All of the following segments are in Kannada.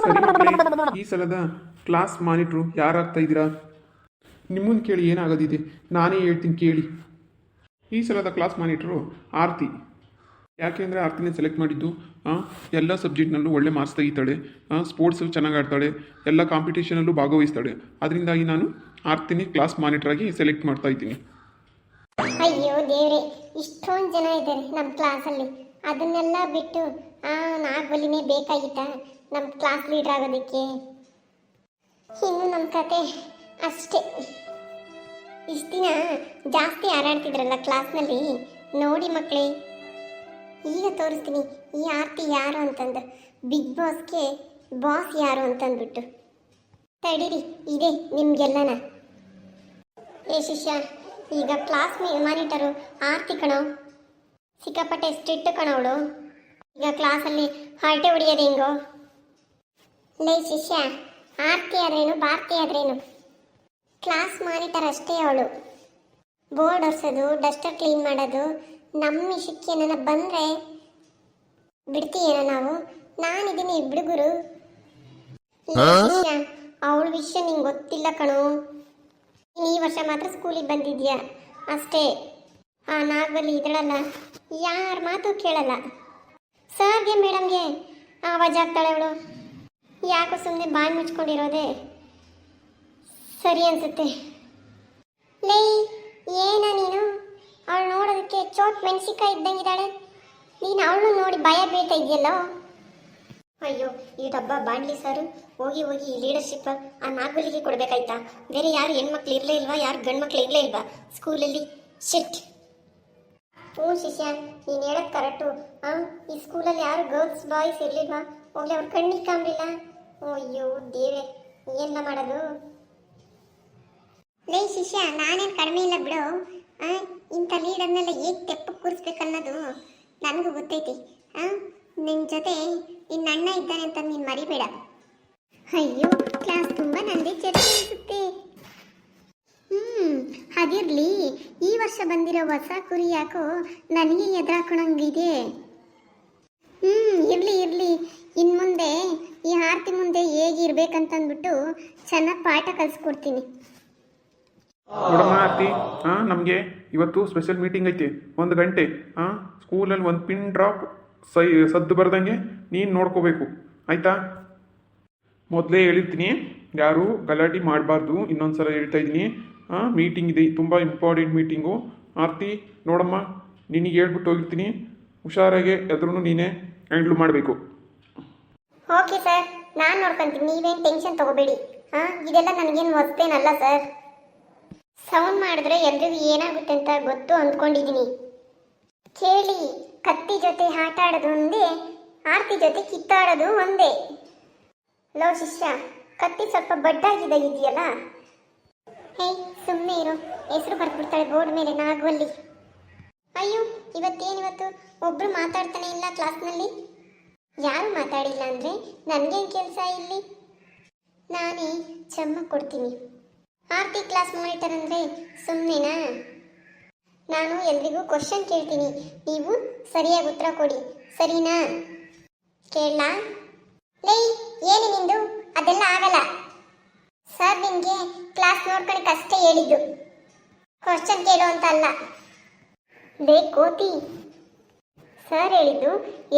ಸರಿ ಮಕ್ಕಳೇ, ಈ ಸಲದ ಕ್ಲಾಸ್ ಮಾನಿಟ್ರು ಯಾರಾಗ್ತಾ ಇದ್ದೀರಾ? ನಿಮ್ಮನ್ನು ಕೇಳಿ ಏನಾಗೋದಿದೆ, ನಾನೇ ಹೇಳ್ತೀನಿ ಕೇಳಿ. ಈ ಸಲದ ಕ್ಲಾಸ್ ಮಾನಿಟ್ರು ಆರತಿ. ಯಾಕೆಂದರೆ ಆರ್ತಿನೇ ಸೆಲೆಕ್ಟ್ ಮಾಡಿದ್ದು. ಎಲ್ಲ ಸಬ್ಜೆಕ್ಟ್ನಲ್ಲೂ ಒಳ್ಳೆ ಮಾರ್ಕ್ಸ್ ತೆಗಿತಾಳೆ, ಸ್ಪೋರ್ಟ್ಸು ಚೆನ್ನಾಗಿ ಆಡ್ತಾಳೆ, ಎಲ್ಲ ಕಾಂಪಿಟೇಷನಲ್ಲೂ ಭಾಗವಹಿಸ್ತಾಳೆ. ಅದರಿಂದಾಗಿ ನಾನು ಆರ್ತಿನಿ ಕ್ಲಾಸ್ ಮಾನಿಟ್ರಾಗಿ ಸೆಲೆಕ್ಟ್ ಮಾಡ್ತಾ ಇದ್ದೀನಿ. ಅಯ್ಯೋ ದೇವ್ರೆ, ಇಷ್ಟೊಂದು ಜನ ಇದ್ದಾರೆ ನಮ್ಮ ಕ್ಲಾಸಲ್ಲಿ. ಅದನ್ನೆಲ್ಲ ಬಿಟ್ಟು ನಾಗಬಲಿನೇ ಬೇಕಾಗಿತ್ತ ನಮ್ಮ ಕ್ಲಾಸ್ ಲೀಡರ್ ಆಗೋದಕ್ಕೆ? ಇನ್ನು ನಮ್ಮ ಕತೆ ಅಷ್ಟೇ. ಇಷ್ಟು ದಿನ ಜಾಸ್ತಿ ಹಾರಾಡ್ತಿದ್ರಲ್ಲ ಕ್ಲಾಸ್ನಲ್ಲಿ, ನೋಡಿ ಮಕ್ಕಳೇ, ಈಗ ತೋರಿಸ್ತೀನಿ ಈ ಆರ್ತಿ ಯಾರು ಅಂತಂದು, ಬಿಗ್ ಬಾಸ್ಗೆ ಬಾಸ್ ಯಾರು ಅಂತಂದ್ಬಿಟ್ಟು. ತಡೀರಿ, ಇದೆ ನಿಮಗೆಲ್ಲನ. ಏ ಶಿಷ್ಯ, ಈಗ ಕ್ಲಾಸ್ ಮಾನಿಟರು ಆರ್ತಿ ಕಣೋ, ಸಿಕ್ಕಾಪಟ್ಟೆ ಸ್ಟ್ರಿಕ್ಟ್ ಕಣವಳು. ಈಗ ಕ್ಲಾಸಲ್ಲಿ ಹರಟೆ ಹೊಡಿಯೋದು ಹೆಂಗೋ? ಲೇ ಶಿಷ್ಯ, ಆರ್ತಿ ಆದ್ರೇನು ಭಾರತಿ ಆದ್ರೇನು ಕ್ಲಾಸ್ ಮಾನಿಟರ್ ಅಷ್ಟೇ ಅವಳು. ಬೋರ್ಡ್ ಒರೆಸೋದು, ಡಸ್ಟರ್ ಕ್ಲೀನ್ ಮಾಡೋದು, ನಮ್ಮ ವಿಷಯಕ್ಕೆ ಏನಾರ ಬಂದರೆ ಬಿಡ್ತೀಯೇನ ನಾವು? ನಾನಿದ್ದೀನಿ ಹುಡುಗರು. ಶಿಷ್ಯ, ಅವಳ ವಿಷಯ ನಿಂಗೆ ಗೊತ್ತಿಲ್ಲ ಕಣೋ. ಈ ವರ್ಷ ಮಾತ್ರ ಸ್ಕೂಲಿಗೆ ಬಂದಿದ್ಯಾ ಅಷ್ಟೇ. ಆ ನಾಗಬಲಿ ಇದ್ರಲ್ಲ, ಯಾರ ಮಾತು ಕೇಳಲ್ಲ. ಸರ್ಗೆ ಮೇಡಮ್ಗೆ ಆವಾಜ್ ಆಗ್ತಾಳೆ ಅವಳು. ಯಾಕೋ ಸುಮ್ಮನೆ ಬಾಯಿ ಮುಚ್ಕೊಂಡಿರೋದೆ ಸರಿ ಅನ್ಸುತ್ತೆ. ಲೇ, ಏನ ನೀನು? ಅವಳು ನೋಡೋದಕ್ಕೆ ಚೋಟ್ ಮೆಣಸಿಕಾಯಿ ಇದ್ದಂಗಿದ್ದಾಳೆ. ನೀನು ಅವಳು ನೋಡಿ ಭಯ ಬೀಳ್ತಾ ಇದೆಯಲ್ಲೋ. ಅಯ್ಯೋ, ಈ ಡಬ್ಬ ಬಾಂಡ್ಲಿ ಸರ್ ಹೋಗಿ ಹೋಗಿ ಲೀಡರ್ಶಿಪ್ ಆ ನಾಗಬಲಿಗೆ ಕೊಡಬೇಕಾಯ್ತಾ? ಬೇರೆ ಯಾರು ಹೆಣ್ಮಕ್ಳು ಇರಲೇ ಇಲ್ವಾ? ಯಾರು ಗಂಡು ಮಕ್ಳು ಇರಲೇ ಇಲ್ವಾ ಸ್ಕೂಲಲ್ಲಿ? ಶಿಟ್. ಹ್ಞೂ ಶಿಷ್ಯ, ನೀನು ಹೇಳೋದು ಕರೆಕ್ಟು. ಈ ಸ್ಕೂಲಲ್ಲಿ ಯಾರು ಗರ್ಲ್ಸ್ ಬಾಯ್ಸ್ ಇರಲಿಲ್ವಾ? ಹೋಗ್ಲಿ, ಅವ್ರು ಕಣ್ಣಿಗೆ ಕಾಣಲಿಲ್ಲ. ಅಯ್ಯೋ ದೇವೆ, ಏನೆಲ್ಲ ಮಾಡೋದು? ಲೇ ಶಿಷ್ಯ, ನಾನೇನು ಕಡಿಮೆ ಇಲ್ಲ ಬಿಡು. ಇಂಥ ಲೀಡರ್ನೆಲ್ಲ ಹೇಗೆ ತೆಪ್ಪು ಕೂರಿಸ್ಬೇಕನ್ನೋದು ನನಗೂ ಗೊತ್ತೈತಿ. ನಿನ್ನ ಜೊತೆ ನಿನ್ನ ಅಣ್ಣ ಇದ್ದಾನೆ ಅಂತ ನೀನು ಮರಿಬೇಡ. ಅಯ್ಯೋ, ಕ್ಲಾಸ್ ತುಂಬ ನಂದೇ ಚರ್ಚೆ ಅನಿಸುತ್ತೆ. ಅದಿರಲಿ, ಈ ವರ್ಷ ಬಂದಿರೋ ಹೊಸ ಕುರಿ ಯಾಕೋ ನನಗೆ ಎದುರಾಕೋಣಂಗಿದೆ. ಇರಲಿ ಇರಲಿ, ಇನ್ನು ಮುಂದೆ ಈ ಆರ್ತಿ ಮುಂದೆ ಹೇಗಿರ್ಬೇಕಂತಂದ್ಬಿಟ್ಟು ಚೆನ್ನಾಗಿ ಪಾಠ ಕಲಿಸ್ಕೊಡ್ತೀನಿ. ನೋಡಮ್ಮ ಆರ್ತಿ, ನಮಗೆ ಇವತ್ತು ಸ್ಪೆಷಲ್ ಮೀಟಿಂಗ್ ಐತೆ 1 ಗಂಟೆ. ಸ್ಕೂಲಲ್ಲಿ ಒಂದು ಪಿನ್ ಡ್ರಾಪ್ ಸದ್ದು ಬರ್ದಂಗೆ ನೀನು ನೋಡ್ಕೋಬೇಕು, ಆಯಿತಾ? ಮೊದಲೇ ಹೇಳಿರ್ತೀನಿ, ಯಾರು ಗಲಾಟೆ ಮಾಡಬಾರ್ದು. ಇನ್ನೊಂದು ಸಲ ಹೇಳ್ತಾ ಇದ್ದೀನಿ, ಮೀಟಿಂಗ್ ಇದೆ, ತುಂಬ ಇಂಪಾರ್ಟೆಂಟ್ ಮೀಟಿಂಗು. ಆರ್ತಿ ನೋಡಮ್ಮ, ನಿನಗೆ ಹೇಳ್ಬಿಟ್ಟು ಹೋಗಿರ್ತೀನಿ, ಹುಷಾರಾಗೆ ಎದ್ರೂ ನೀನೇ ಹ್ಯಾಂಡ್ಲ್ ಮಾಡಬೇಕು. ಓಕೆ ಸರ್, ನಾನು ನೋಡ್ಕೊಂತೀನಿ, ನೀವೇನು ಟೆನ್ಷನ್ ತಗೋಬೇಡಿ. ಇದೆಲ್ಲ ನನಗೇನು ಹೊಸ್ತೇನಲ್ಲ ಸರ್. ಸೌಂಡ್ ಮಾಡಿದ್ರೆ ಎಲ್ರಿಗೂ ಏನಾಗುತ್ತೆ ಅಂತ ಗೊತ್ತು ಅಂದ್ಕೊಂಡಿದ್ದೀನಿ. ಕೇಳಿ, ಕತ್ತಿ ಜೊತೆ ಆಟ ಆಡೋದು ಒಂದೇ, ಆರ್ತಿ ಜೊತೆ ಕಿತ್ತಾಡೋದು ಒಂದೇ. ಲೋ ಶಿಷ್ಯ, ಕತ್ತಿ ಸ್ವಲ್ಪ ಬಡ್ಡಾಗಿದೆ ಇದೆಯಲ್ಲ. ಹೇ, ಸುಮ್ಮನೆ ಇರು, ಹೆಸರು ಬರ್ಬಿಡ್ತಾಳೆ ಬೋರ್ಡ್ ಮೇಲೆ, ನಾಗವಲ್ಲಿ. ಅಯ್ಯೋ, ಇವತ್ತು ಒಬ್ರು ಮಾತಾಡ್ತಾನೆ ಇಲ್ಲ ಕ್ಲಾಸ್ನಲ್ಲಿ. ಯಾರು ಮಾತಾಡಿಲ್ಲ ಅಂದರೆ ನನಗೇನು ಕೆಲಸ ಇಲ್ಲಿ? ನಾನೇ ಚಮ್ಮ ಕೊಡ್ತೀನಿ. ಆರ್ತಿ ಕ್ಲಾಸ್ ಮಾನಿಟರ್ ಅಂದರೆ ಸುಮ್ಮನೆನಾ? ನಾನು ಎಲ್ರಿಗೂ ಕ್ವಶನ್ ಕೇಳ್ತೀನಿ, ನೀವು ಸರಿಯಾಗಿ ಉತ್ತರ ಕೊಡಿ, ಸರಿನಾ? ಕೇಳಲ್ಲ? ಲೇ, ಏನು ನಿಂದು? ಅದೆಲ್ಲ ಆಗಲ್ಲ ಸರ್. ನಿಮಗೆ ಕ್ಲಾಸ್ ನೋಡ್ಕೊಳಕ್ಕೆ ಅಷ್ಟೇ ಹೇಳಿದ್ದು, ಕ್ವಶನ್ ಕೇಳು ಅಂತ ಅಲ್ಲ. ಲೇ ಕೋತಿ, ಸರ್ ಹೇಳಿದ್ದು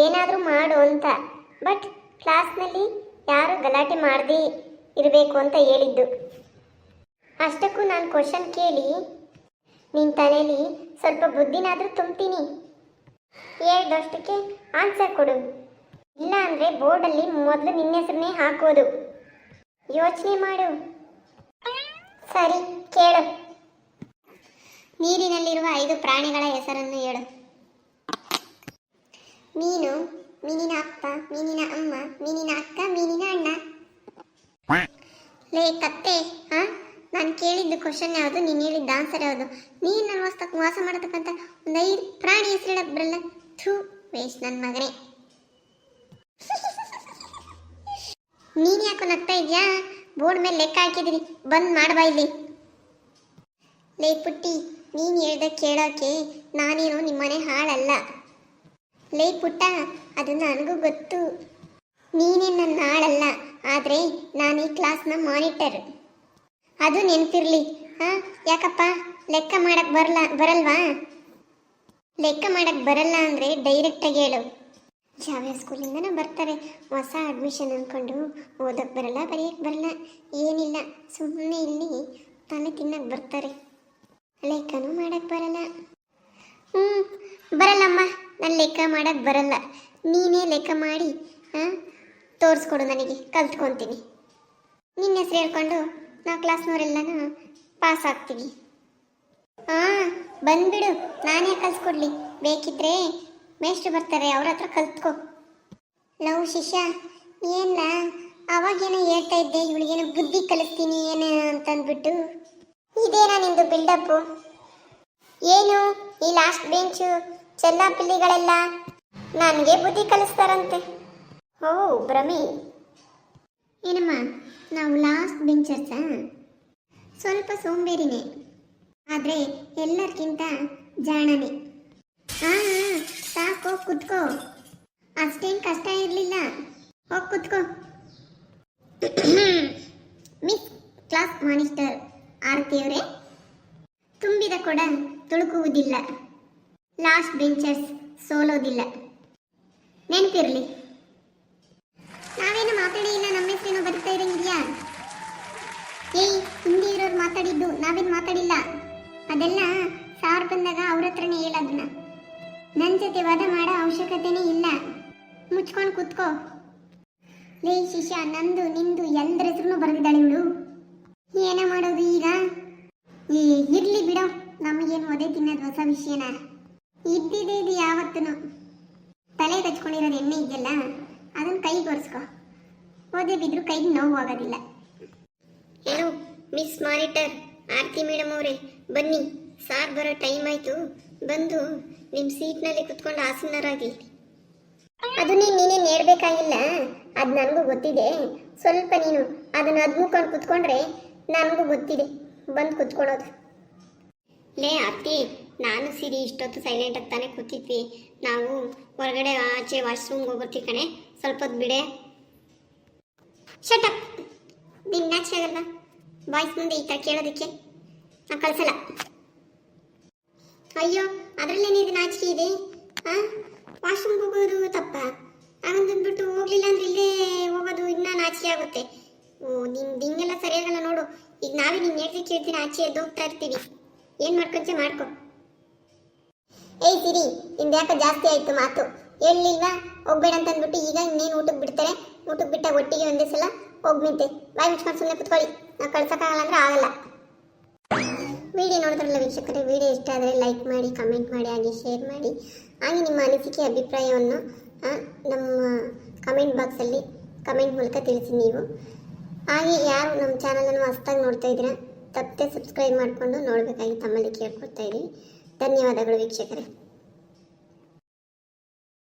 ಏನಾದರೂ ಮಾಡು ಅಂತ, ಬಟ್ ಕ್ಲಾಸ್ನಲ್ಲಿ ಯಾರು ಗಲಾಟೆ ಮಾಡದೇ ಇರಬೇಕು ಅಂತ ಹೇಳಿದ್ದು. ಅಷ್ಟಕ್ಕೂ ನಾನು ಕ್ವಶನ್ ಕೇಳಿ ನಿನ್ನ ತಲೆಯಲ್ಲಿ ಸ್ವಲ್ಪ ಬುದ್ಧಿನಾದರೂ ತುಂಬ್ತೀನಿ. ಹೇಳ್ದಷ್ಟಕ್ಕೆ ಆನ್ಸರ್ ಕೊಡು, ಇಲ್ಲ ಅಂದರೆ ಬೋರ್ಡಲ್ಲಿ ಮೊದಲು ನಿನ್ನ ಹೆಸರನ್ನೇ ಹಾಕೋದು. ಯೋಚನೆ ಮಾಡು. ಸರಿ, ಕೇಳು. ನೀರಿನಲ್ಲಿರುವ 5 ಪ್ರಾಣಿಗಳ ಹೆಸರನ್ನು ಹೇಳು. ಮೀನು, ಮೀನಿನ ಅಪ್ಪ, ಮೀನಿನ ಅಮ್ಮ, ಮೀನಿನ ಅಕ್ಕ, ಮೀನಿನ ಅಣ್ಣ. ಲೇ ಕತ್ತೆ, ನಾನು ಕೇಳಿದ್ದು ಕ್ವಶನ್ ಯಾವುದು, ನೀನು ಹೇಳಿದ್ದು ಆನ್ಸರ್ ಯಾವುದು? ನೀನು ವಾಸ ಮಾಡತಕ್ಕಂಥ ಒಂದು 5 ಪ್ರಾಣಿ ಹೆಸರು ಹೇಳಕ್ ಬರಲ್ಲ. ಥೂ, ವೇಸ್ಟ್ ನನ್ನ ಮಗನೇ. ನೀನು ಯಾಕೋ ನಗ್ತಾ ಇದೆಯಾ? ಬೋರ್ಡ್ ಮೇಲೆ ಲೆಕ್ಕ ಹಾಕಿದಿರಿ, ಬಂದ್ ಮಾಡ್ಬಾ ಇಲ್ಲಿ. ಲೇ ಪುಟ್ಟಿ, ನೀನು ಹೇಳ್ದ ಕೇಳೋಕೆ ನಾನೇನು ನಿಮ್ಮನೆ ಹಾಳಲ್ಲ. ಲೇ ಪುಟ್ಟ, ಅದು ನನಗೂ ಗೊತ್ತು, ನೀನೇ ನನ್ನ ಹಾಳಲ್ಲ. ಆದರೆ ನಾನು ಈ ಕ್ಲಾಸ್ನ ಮಾನಿಟರ್. ಅದು ನೆನಪಿರ್ಲಿ. ಯಾಕಪ್ಪ ಲೆಕ್ಕ ಮಾಡಕ್ ಬರಲ್ವಾ? ಲೆಕ್ಕ ಮಾಡಕ್ ಬರಲ್ಲ ಅಂದರೆ ಡೈರೆಕ್ಟಾಗಿ ಹೇಳು. ಯಾವ್ಯಾವ ಸ್ಕೂಲಿಂದನೂ ಬರ್ತಾರೆ ಹೊಸ ಅಡ್ಮಿಷನ್ ಅಂದ್ಕೊಂಡು. ಓದಕ್ಕೆ ಬರಲ್ಲ, ಬರೆಯಕ್ಕೆ ಬರಲ್ಲ, ಏನಿಲ್ಲ, ಸುಮ್ಮನೆ ಇಲ್ಲಿ ತಲೆ ತಿನ್ನಕ್ಕೆ ಬರ್ತಾರೆ. ಲೆಕ್ಕನೂ ಮಾಡಕ್ಕೆ ಬರಲ್ಲ. ಬರಲ್ಲಮ್ಮ, ನಾನು ಲೆಕ್ಕ ಮಾಡಕ್ಕೆ ಬರಲ್ಲ. ನೀನೇ ಲೆಕ್ಕ ಮಾಡಿ ತೋರಿಸ್ಕೊಡು, ನನಗೆ ಕಲ್ತ್ಕೊತೀನಿ. ನಿನ್ನ ಹೆಸರು ಹೇಳ್ಕೊಂಡು ನಾವು ಕ್ಲಾಸ್ನವರೆಲ್ಲನೂ ಪಾಸ್ ಆಗ್ತೀವಿ. ಬಂದ್ಬಿಡು, ನಾನೇ ಕಲ್ಸ್ಕೊಡ್ಲಿ. ಬೇಕಿದ್ರೆ ಮೇಷ್ಟ್ರು ಬರ್ತಾರೆ, ಅವ್ರ ಹತ್ರ ಕಲ್ತ್ಕೊ. ಲವ್ ಶಿಷ್ಯ, ಏನಿಲ್ಲ ಅವಾಗೇನೋ ಹೇಳ್ತಾ ಇದ್ದೆ ಇವಳಿಗೇನೋ ಬುದ್ಧಿ ಕಲಿಸ್ತೀನಿ ಏನು ಅಂತಂದ್ಬಿಟ್ಟು ಇದೇನಾ ನಿಂದು ಬಿಲ್ಡಪ್ಪು? ಏನು ಈ ಲಾಸ್ಟ್ ಬೆಂಚು ಚೆಲ್ಲಾಪಿಲ್ಲಿಗಳೆಲ್ಲ ನನಗೆ ಬುದ್ಧಿ ಕಲಿಸ್ತಾರಂತೆ? ಓ ಭ್ರಮೆ. ಏನಮ್ಮ, ನಾವು ಲಾಸ್ಟ್ ಬೆಂಚರ್ಸ? ಸ್ವಲ್ಪ ಸೋಂಬೇರಿನೇ, ಆದರೆ ಎಲ್ಲರಿಗಿಂತ ಜಾಣನೆ. ಸಾಕು, ಕುತ್ಕೋ. ಅಷ್ಟೇನು ಕಷ್ಟ ಇರಲಿಲ್ಲ. ಹೋಗಿ ಕುತ್ಕೋ. ಮಿಸ್ ಕ್ಲಾಸ್ ಮಾನಿಸ್ಟರ್ ಆರತಿಯವರೇ, ತುಂಬಿದ ಕೊಡ ತುಳುಕುವುದಿಲ್ಲ, ಲಾಸ್ಟ್ ಬೆಂಚರ್ಸ್ ಸೋಲೋದಿಲ್ಲ, ನೆನಪಿರಲಿ. ನಾವೇನು ಮಾತಾಡೇ ಇಲ್ಲ, ನಮ್ಮ ಹೆಸರೇನೋ ಬರೀತಾ ಇರಂಗಿದೆಯಾ? ಏಯ್, ಹಿಂದಿ ಇರೋರು ಮಾತಾಡಿದ್ದು, ನಾವೇನು ಮಾತಾಡಿಲ್ಲ. ಅದೆಲ್ಲ ಸಾರ್ ಬಂದಾಗ ಅವ್ರ ಹತ್ರನೇ ಹೇಳೋದನ್ನ. ನನ್ನ ಜೊತೆ ವಾದ ಮಾಡೋ ಅವಶ್ಯಕತೆನೇ ಇಲ್ಲ. ಮುಚ್ಕೊಂಡು ಕೂತ್ಕೋ. ಲೇ ಶಿಷ್ಯ, ನಂದು ನಿಂದು ಎಲ್ಲರ ಹೆಸರು ಬರೆದಿದ್ದಾಳೆ ಇವಳು. ಏನ ಮಾಡೋದು ಈಗ? ಇರ್ಲಿ ಬಿಡೋ, ನಮಗೇನು ಒದೆ ತಿನ್ನೋದು ಹೊಸ ವಿಷಯನ. ಇದ್ದಿದೆ ಇದು ಯಾವತ್ತೂ. ತಲೆ ಹಚ್ಕೊಂಡಿರೋದು ಎಣ್ಣೆ ಇದೆಯಲ್ಲ, ಅದನ್ನು ಕೈಗೆ ಒರೆಸ್ಕೊ. ಓದೇ ಬಿದ್ರು ಕೈಗೆ ನೋವು ಆಗೋದಿಲ್ಲ. ಏನು ಮಿಸ್ ಮಾನಿಟರ್ ಆರತಿ ಮೇಡಮ್ ಅವರೇ, ಬನ್ನಿ, ಸಾರ್ ಬರೋ ಟೈಮ್ ಆಯಿತು. ಬಂದು ನಿಮ್ಮ ಸೀಟ್ನಲ್ಲಿ ಕುತ್ಕೊಂಡು ಆಸೀನರಾಗಿ. ಅದು ನೀನೇ ನೇರಬೇಕಾಗಿಲ್ಲ, ಅದು ನನಗೂ ಗೊತ್ತಿದೆ. ಸ್ವಲ್ಪ ನೀನು ಅದನ್ನು ಅದ್ಮುಕೊಂಡು ಕುತ್ಕೊಂಡ್ರೆ ನನಗೂ ಗೊತ್ತಿದೆ ಬಂದು ಕುತ್ಕೊಳ್ಳೋದು. ಲೇ ಅತ್ತಿ, ನಾನು ಸಿರಿ ಇಷ್ಟೊತ್ತು ಸೈಲೆಂಟಾಗಿ ತಾನೇ ಕೂತಿದ್ವಿ. ನಾವು ಹೊರಗಡೆ ಆಚೆ ವಾಶ್ರೂಮ್ಗೆ ಹೋಗ್ಬರ್ತೀವಿ ಕಣೆ, ಸ್ವಲ್ಪ ಹೊತ್ತು ಬಿಡೆ. ಶಟಪ್. ನಿನ್ನ ನಾಚಿಕೆ ಆಗಲ್ವಾ ಬಾಯ್ಸ್ ಮುಂದೆ ಈ ಥರ ಕೇಳೋದಕ್ಕೆ? ನಾನು ಕಳಿಸಲ್ಲ. ಅಯ್ಯೋ, ಅದರಲ್ಲೇನಿದೆ ನಾಚಿಕೆ ಇದೆ? ವಾಶ್ರೂಮ್ಗೆ ಹೋಗೋದು ತಪ್ಪ? ಹಾಗಂತಂದ್ಬಿಟ್ಟು ಹೋಗ್ಲಿಲ್ಲ ಅಂದ್ರೆ ಇಲ್ಲೇ ಹೋಗೋದು ಇನ್ನೂ ನಾಚಿಕೆ ಆಗುತ್ತೆ. ಹಿಂಗೆಲ್ಲ ಸರಿಯಾಗಲ್ಲ ನೋಡು. ಈಗ ನಾವೇ ನಿನ್ನ ಹೇಳ್ತಿ ಕೇಳ್ತೀನಿ, ಆಚೆ ಎದ್ದು ಹೋಗ್ತಾ ಇರ್ತೀವಿ. ಏನು ಮಾಡ್ಕೊಂಚೆ ಮಾಡ್ಕೊ. ಏಯ್ ಸಿರಿ, ಯಾಕೆ ಜಾಸ್ತಿ ಆಯಿತು ಮಾತು? ಹೇಳಿಲ್ವಾ ಹೋಗ್ಬೇಡ ಅಂತಂದ್ಬಿಟ್ಟು? ಈಗ ಇನ್ನೇನು ಊಟಕ್ಕೆ ಬಿಡ್ತಾರೆ, ಊಟಕ್ಕೆ ಬಿಟ್ಟಾಗ ಒಟ್ಟಿಗೆ ಒಂದೇ ಸಲ ಹೋಗಿ ನಿಂತೆ ಬಾಯಿ ಮುಚ್ಕೊಂಡು ಸುಮ್ಮನೆ ಕುತ್ಕೊಳ್ಳಿ. ನಾವು ಕಳ್ಸೋಕ್ಕಾಗಲ್ಲ ಅಂದ್ರೆ ಆಗಲ್ಲ. ವಿಡಿಯೋ ನೋಡಿದ್ರಲ್ಲ ವೀಕ್ಷಕರೇ, ವಿಡಿಯೋ ಇಷ್ಟ ಆದರೆ ಲೈಕ್ ಮಾಡಿ, ಕಮೆಂಟ್ ಮಾಡಿ, ಹಾಗೆ ಶೇರ್ ಮಾಡಿ. ಹಾಗೆ ನಿಮ್ಮ ಅನಿಸಿಕೆ ಅಭಿಪ್ರಾಯವನ್ನು ನಮ್ಮ ಕಮೆಂಟ್ ಬಾಕ್ಸಲ್ಲಿ ಕಮೆಂಟ್ ಮೂಲಕ ತಿಳಿಸಿ ನೀವು. ಹಾಗೆ ಯಾರು ನಮ್ಮ ಚಾನಲನ್ನು ಹೊಸದಾಗಿ ನೋಡ್ತಾ ಇದ್ದೀರಾ ತಪ್ಪದೆ ಸಬ್ಸ್ಕ್ರೈಬ್ ಮಾಡಿಕೊಂಡು ನೋಡಬೇಕಾಗಿ ತಮ್ಮಲ್ಲಿ ಕೇಳ್ಕೊಳ್ತಾ ಇದ್ದೀವಿ. ಧನ್ಯವಾದಗಳು ವೀಕ್ಷಕರೇ.